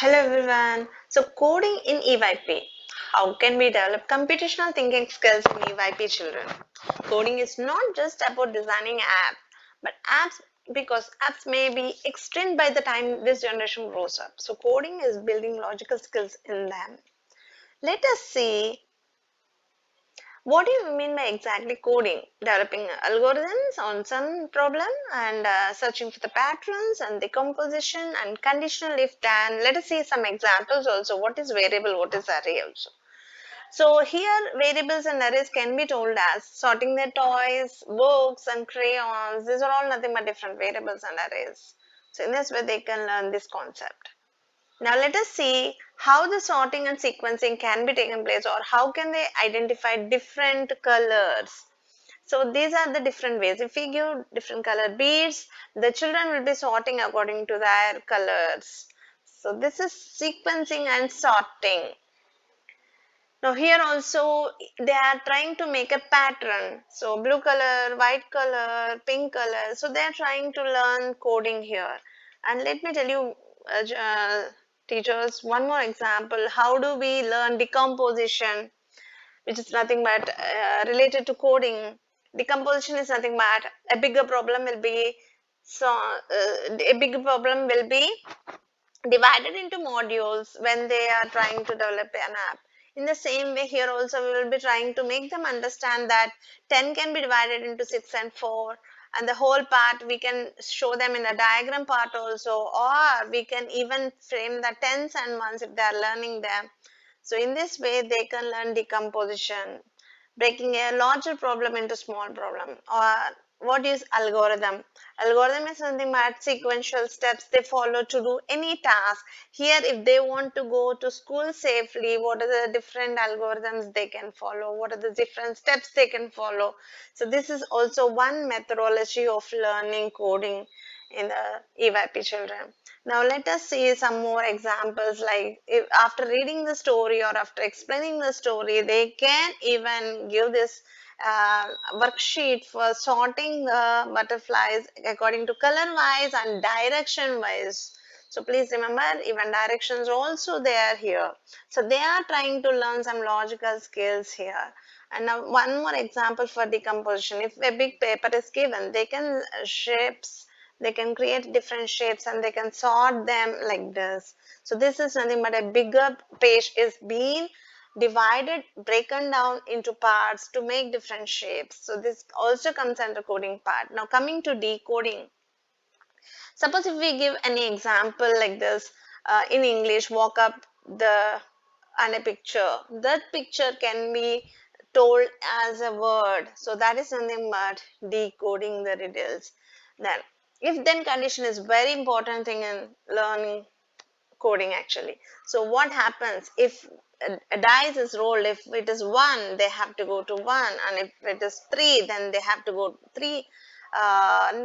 Hello everyone. So coding in EYP. How can we develop computational thinking skills in EYP children? Coding is not just about designing apps, but apps because apps may be extinct by the time this generation grows up. So coding is building logical skills in them. Let us see what do you mean by exactly coding? Developing algorithms on some problem and searching for the patterns and decomposition and conditional if then. Let us see some examples also. What is variable? What is array also? So here variables and arrays can be told as sorting their toys, books and crayons. These are all nothing but different variables and arrays. So in this way they can learn this concept. Now let us see how the sorting and sequencing can be taken place or how can they identify different colors. So these are the different ways. If we give different color beads, the children will be sorting according to their colors. So this is sequencing and sorting. Now here also they are trying to make a pattern. So blue color, white color, pink color. So they are trying to learn coding here. And let me tell you, teachers, one more example. How do we learn decomposition, which is nothing but related to coding? Decomposition is nothing but a bigger problem will be a bigger problem will be divided into modules when they are trying to develop an app. In the same way, here also we will be trying to make them understand that 10 can be divided into 6 and 4, and the whole part we can show them in the diagram part also, or we can even frame the tens and ones if they are learning them. So in this way, they can learn decomposition, breaking a larger problem into small problem. Or what is algorithm? Algorithm is something about sequential steps they follow to do any task. Here, if they want to go to school safely, what are the different algorithms they can follow? What are the different steps they can follow? So this is also one methodology of learning coding in the EYP children. Now let us see some more examples, like if after reading the story or after explaining the story, they can even give this worksheet for sorting the butterflies according to color wise and direction wise. So please remember, even directions also they are here. So they are trying to learn some logical skills here. And now one more example for decomposition. If a big paper is given, they can shapes, they can create different shapes and they can sort them like this. So this is nothing but a bigger page is being divided, broken down into parts to make different shapes. So this also comes under coding part. Now coming to decoding. Suppose if we give any example like this, in English, walk up the and a picture. That picture can be told as a word. So that is nothing but decoding the riddles. Then, if then condition is very important thing in learning coding actually. So what happens if a dice is rolled? If it is 1, they have to go to 1, and if it is 3, then they have to go 3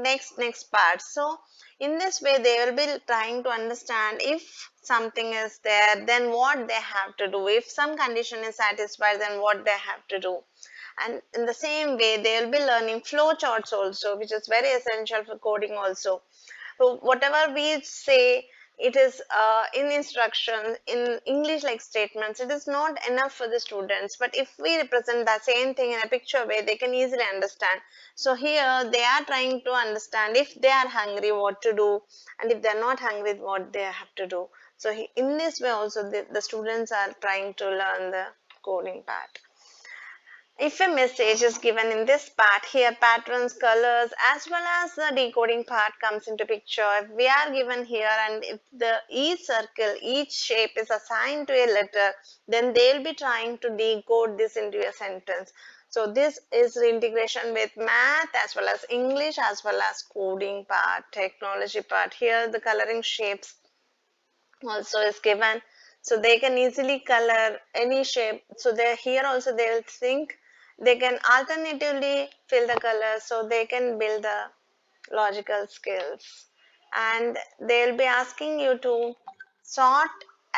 next part. So in this way they will be trying to understand if something is there, then what they have to do. If some condition is satisfied, then what they have to do. And in the same way they will be learning flow charts also, which is very essential for coding also. So whatever we say, it is in instruction in English like statements, it is not enough for the students, but if we represent the same thing in a picture way, they can easily understand. So here they are trying to understand if they are hungry what to do, and if they are not hungry what they have to do. So in this way also the students are trying to learn the coding part. If a message is given in this part, here patterns, colors, as well as the decoding part comes into picture. If we are given here, and if the each circle, each shape is assigned to a letter, then they'll be trying to decode this into a sentence. So this is the integration with math as well as English as well as coding part, technology part. Here the coloring shapes also is given, so they can easily color any shape. So they here also they will think they can alternatively fill the color, so they can build the logical skills. And they'll be asking you to sort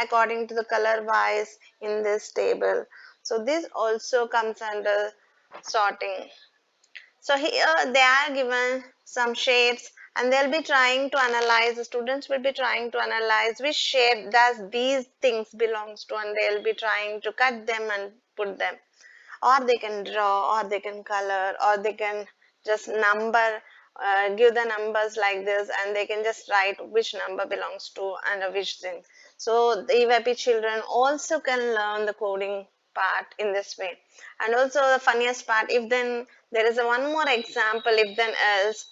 according to the color wise in this table. So this also comes under sorting. So here they are given some shapes and they'll be trying to analyze, the students will be trying to analyze which shape does these things belongs to, and they'll be trying to cut them and put them, or they can draw, or they can color, or they can just number, give the numbers like this, and they can just write which number belongs to and which thing. So the EYP children also can learn the coding part in this way. And also the funniest part, if then there is a one more example, if then else,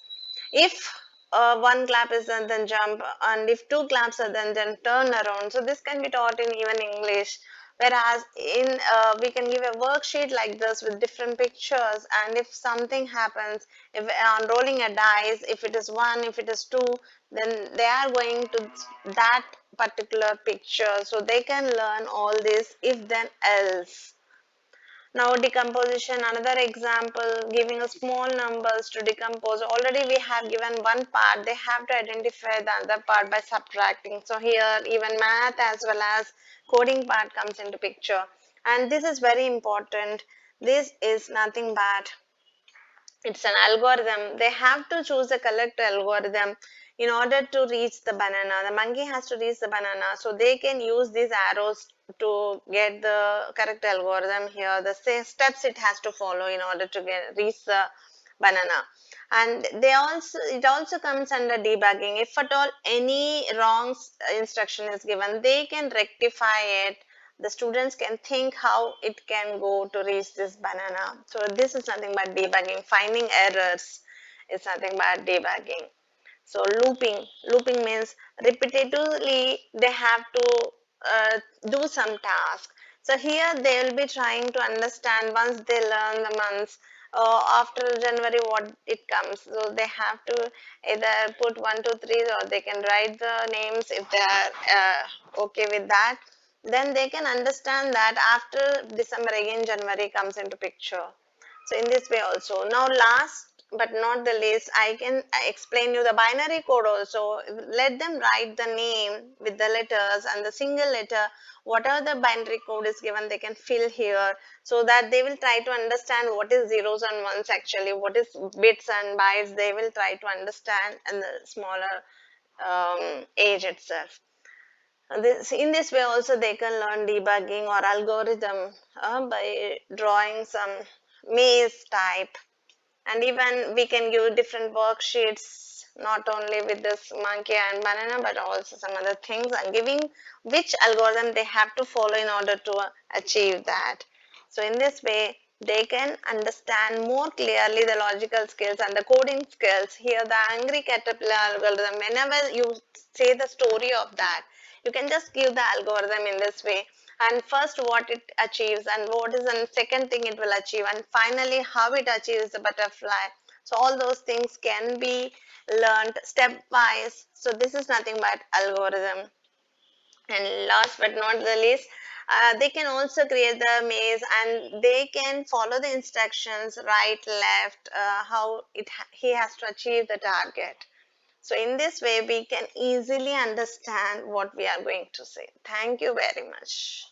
if one clap is done, then jump, and if two claps are done, then turn around. So this can be taught in even English. Whereas in we can give a worksheet like this with different pictures, and if something happens, if on rolling a dice, if it is one, if it is two, then they are going to that particular picture. So they can learn all this if then else. Now decomposition, another example, giving a small numbers to decompose. Already we have given one part, they have to identify the other part by subtracting. So here even math as well as coding part comes into picture. And this is very important. This is nothing but it's an algorithm. They have to choose a correct algorithm in order to reach the banana. The monkey has to reach the banana, so they can use these arrows to get the correct algorithm here. The steps it has to follow in order to reach the banana. And they also, it also comes under debugging. If at all any wrong instruction is given, they can rectify it. The students can think how it can go to reach this banana. So this is nothing but debugging. Finding errors is nothing but debugging. So looping means repetitively they have to do some task. So here they will be trying to understand once they learn the months. After January, what it comes. So they have to either put 1, 2, 3, or they can write the names if they are okay with that. Then they can understand that after December again January comes into picture. So in this way also. Now last but not the least, I can explain you the binary code also. Let them write the name with the letters and the single letter. Whatever the binary code is given, they can fill here, so that they will try to understand what is zeros and ones actually, what is bits and bytes. They will try to understand in the smaller age itself. In this way also they can learn debugging or algorithm by drawing some maze type. And even we can give different worksheets, not only with this monkey and banana, but also some other things, and giving which algorithm they have to follow in order to achieve that. So in this way they can understand more clearly the logical skills and the coding skills. Here the angry caterpillar algorithm, whenever you say the story of that, you can just give the algorithm in this way, and first what it achieves, and what is the second thing it will achieve, and finally how it achieves the butterfly. So all those things can be learned stepwise. So this is nothing but algorithm. And last but not the least, they can also create the maze, and they can follow the instructions right, left, how he has to achieve the target. So in this way, we can easily understand what we are going to say. Thank you very much.